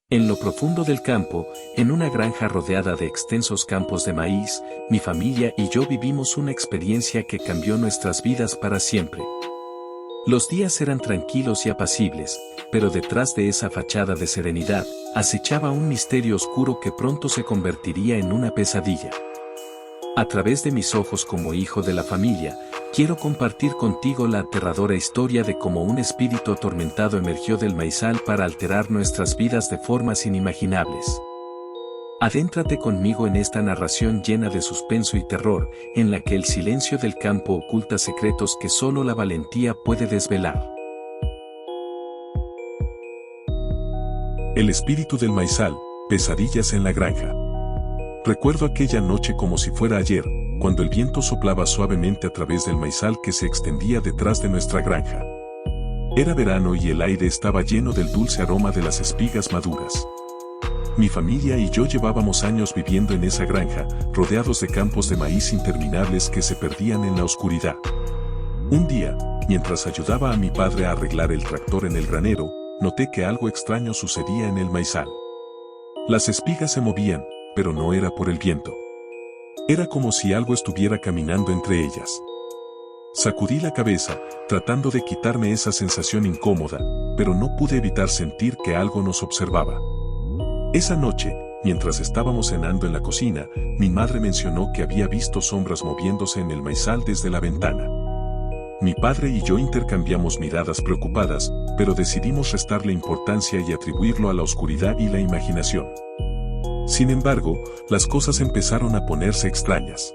En lo profundo del campo, en una granja rodeada de extensos campos de maíz, mi familia y yo vivimos una experiencia que cambió nuestras vidas para siempre. Los días eran tranquilos y apacibles, pero detrás de esa fachada de serenidad, acechaba un misterio oscuro que pronto se convertiría en una pesadilla. A través de mis ojos como hijo de la familia, quiero compartir contigo la aterradora historia de cómo un espíritu atormentado emergió del maizal para alterar nuestras vidas de formas inimaginables. Adéntrate conmigo en esta narración llena de suspenso y terror, en la que el silencio del campo oculta secretos que solo la valentía puede desvelar. El espíritu del maizal, pesadillas en la granja. Recuerdo aquella noche como si fuera ayer, cuando el viento soplaba suavemente a través del maizal que se extendía detrás de nuestra granja. Era verano y el aire estaba lleno del dulce aroma de las espigas maduras. Mi familia y yo llevábamos años viviendo en esa granja, rodeados de campos de maíz interminables que se perdían en la oscuridad. Un día, mientras ayudaba a mi padre a arreglar el tractor en el granero, noté que algo extraño sucedía en el maizal. Las espigas se movían, pero no era por el viento. Era como si algo estuviera caminando entre ellas. Sacudí la cabeza, tratando de quitarme esa sensación incómoda, pero no pude evitar sentir que algo nos observaba. Esa noche, mientras estábamos cenando en la cocina, mi madre mencionó que había visto sombras moviéndose en el maizal desde la ventana. Mi padre y yo intercambiamos miradas preocupadas, pero decidimos restarle importancia y atribuirlo a la oscuridad y la imaginación. Sin embargo, las cosas empezaron a ponerse extrañas.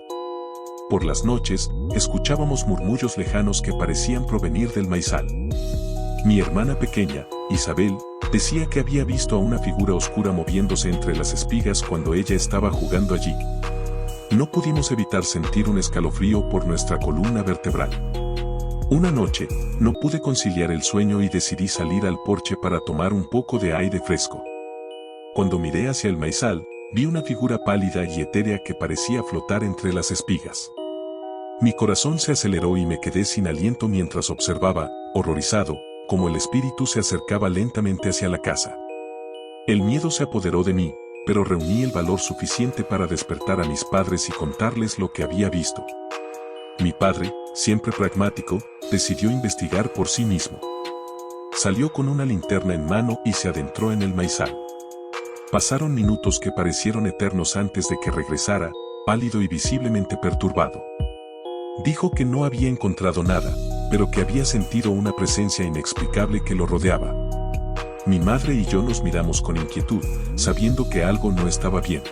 Por las noches, escuchábamos murmullos lejanos que parecían provenir del maizal. Mi hermana pequeña, Isabel, decía que había visto a una figura oscura moviéndose entre las espigas cuando ella estaba jugando allí. No pudimos evitar sentir un escalofrío por nuestra columna vertebral. Una noche, no pude conciliar el sueño y decidí salir al porche para tomar un poco de aire fresco. Cuando miré hacia el maizal, vi una figura pálida y etérea que parecía flotar entre las espigas. Mi corazón se aceleró y me quedé sin aliento mientras observaba, horrorizado, cómo el espíritu se acercaba lentamente hacia la casa. El miedo se apoderó de mí, pero reuní el valor suficiente para despertar a mis padres y contarles lo que había visto. Mi padre, siempre pragmático, decidió investigar por sí mismo. Salió con una linterna en mano y se adentró en el maizal. Pasaron minutos que parecieron eternos antes de que regresara, pálido y visiblemente perturbado. Dijo que no había encontrado nada, pero que había sentido una presencia inexplicable que lo rodeaba. Mi madre y yo nos miramos con inquietud, sabiendo que algo no estaba bien.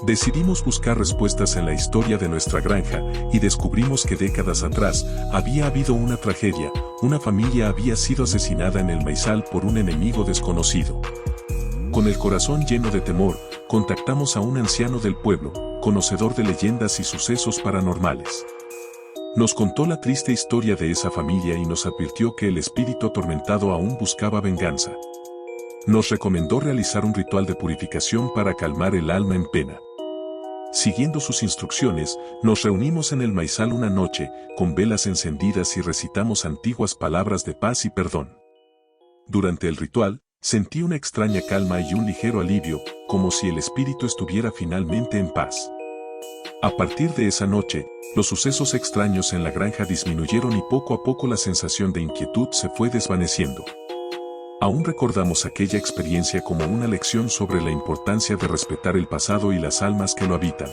Decidimos buscar respuestas en la historia de nuestra granja y descubrimos que décadas atrás había habido una tragedia, una familia había sido asesinada en el maizal por un enemigo desconocido. Con el corazón lleno de temor, contactamos a un anciano del pueblo, conocedor de leyendas y sucesos paranormales. Nos contó la triste historia de esa familia y nos advirtió que el espíritu atormentado aún buscaba venganza. Nos recomendó realizar un ritual de purificación para calmar el alma en pena. Siguiendo sus instrucciones, nos reunimos en el maizal una noche, con velas encendidas y recitamos antiguas palabras de paz y perdón. Durante el ritual, sentí una extraña calma y un ligero alivio, como si el espíritu estuviera finalmente en paz. A partir de esa noche, los sucesos extraños en la granja disminuyeron y poco a poco la sensación de inquietud se fue desvaneciendo. Aún recordamos aquella experiencia como una lección sobre la importancia de respetar el pasado y las almas que lo habitan.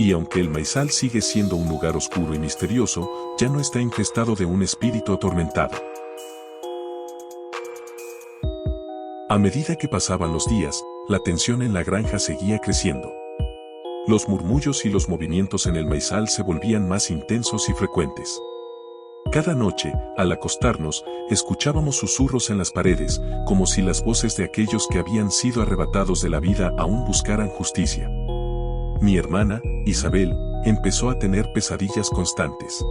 Y aunque el maizal sigue siendo un lugar oscuro y misterioso, ya no está infestado de un espíritu atormentado. A medida que pasaban los días, la tensión en la granja seguía creciendo. Los murmullos y los movimientos en el maizal se volvían más intensos y frecuentes. Cada noche, al acostarnos, escuchábamos susurros en las paredes, como si las voces de aquellos que habían sido arrebatados de la vida aún buscaran justicia. Mi hermana, Isabel, empezó a tener pesadillas constantes.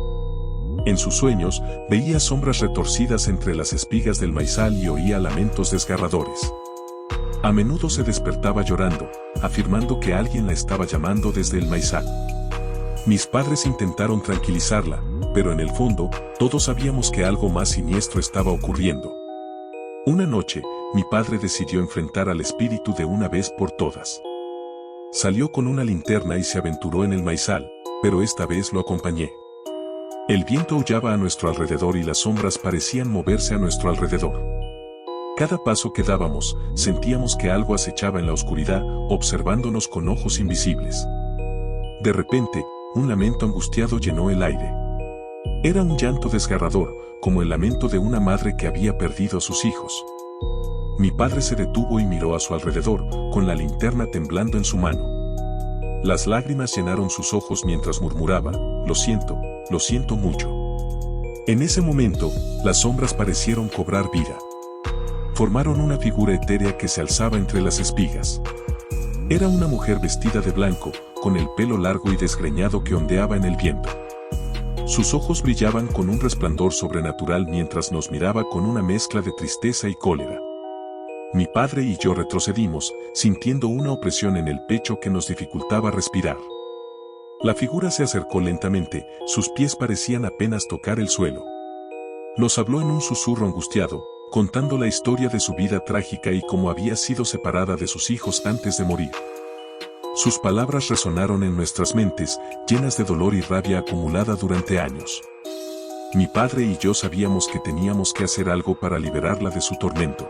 En sus sueños, veía sombras retorcidas entre las espigas del maizal y oía lamentos desgarradores. A menudo se despertaba llorando, afirmando que alguien la estaba llamando desde el maizal. Mis padres intentaron tranquilizarla, pero en el fondo, todos sabíamos que algo más siniestro estaba ocurriendo. Una noche, mi padre decidió enfrentar al espíritu de una vez por todas. Salió con una linterna y se aventuró en el maizal, pero esta vez lo acompañé. El viento aullaba a nuestro alrededor y las sombras parecían moverse a nuestro alrededor. Cada paso que dábamos, sentíamos que algo acechaba en la oscuridad, observándonos con ojos invisibles. De repente, un lamento angustiado llenó el aire. Era un llanto desgarrador, como el lamento de una madre que había perdido a sus hijos. Mi padre se detuvo y miró a su alrededor, con la linterna temblando en su mano. Las lágrimas llenaron sus ojos mientras murmuraba, lo siento mucho. En ese momento, las sombras parecieron cobrar vida. Formaron una figura etérea que se alzaba entre las espigas. Era una mujer vestida de blanco, con el pelo largo y desgreñado que ondeaba en el viento. Sus ojos brillaban con un resplandor sobrenatural mientras nos miraba con una mezcla de tristeza y cólera. Mi padre y yo retrocedimos, sintiendo una opresión en el pecho que nos dificultaba respirar. La figura se acercó lentamente, sus pies parecían apenas tocar el suelo. Nos habló en un susurro angustiado, contando la historia de su vida trágica y cómo había sido separada de sus hijos antes de morir. Sus palabras resonaron en nuestras mentes, llenas de dolor y rabia acumulada durante años. Mi padre y yo sabíamos que teníamos que hacer algo para liberarla de su tormento.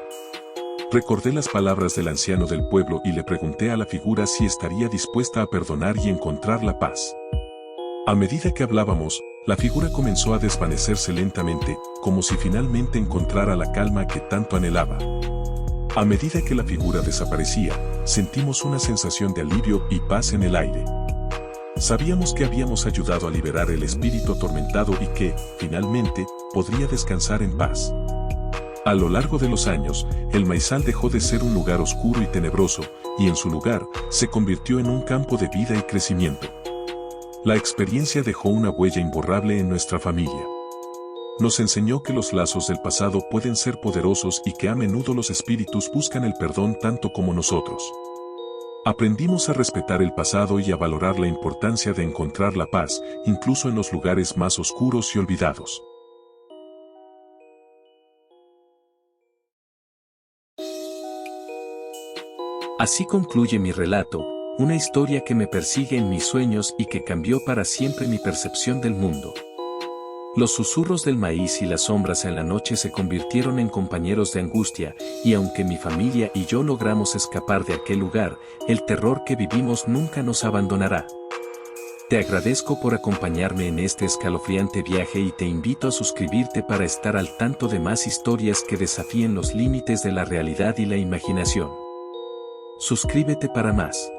Recordé las palabras del anciano del pueblo y le pregunté a la figura si estaría dispuesta a perdonar y encontrar la paz. A medida que hablábamos, la figura comenzó a desvanecerse lentamente, como si finalmente encontrara la calma que tanto anhelaba. A medida que la figura desaparecía, sentimos una sensación de alivio y paz en el aire. Sabíamos que habíamos ayudado a liberar el espíritu atormentado y que, finalmente, podría descansar en paz. A lo largo de los años, el maizal dejó de ser un lugar oscuro y tenebroso, y en su lugar, se convirtió en un campo de vida y crecimiento. La experiencia dejó una huella imborrable en nuestra familia. Nos enseñó que los lazos del pasado pueden ser poderosos y que a menudo los espíritus buscan el perdón tanto como nosotros. Aprendimos a respetar el pasado y a valorar la importancia de encontrar la paz, incluso en los lugares más oscuros y olvidados. Así concluye mi relato, una historia que me persigue en mis sueños y que cambió para siempre mi percepción del mundo. Los susurros del maíz y las sombras en la noche se convirtieron en compañeros de angustia, y aunque mi familia y yo logramos escapar de aquel lugar, el terror que vivimos nunca nos abandonará. Te agradezco por acompañarme en este escalofriante viaje y te invito a suscribirte para estar al tanto de más historias que desafíen los límites de la realidad y la imaginación. Suscríbete para más.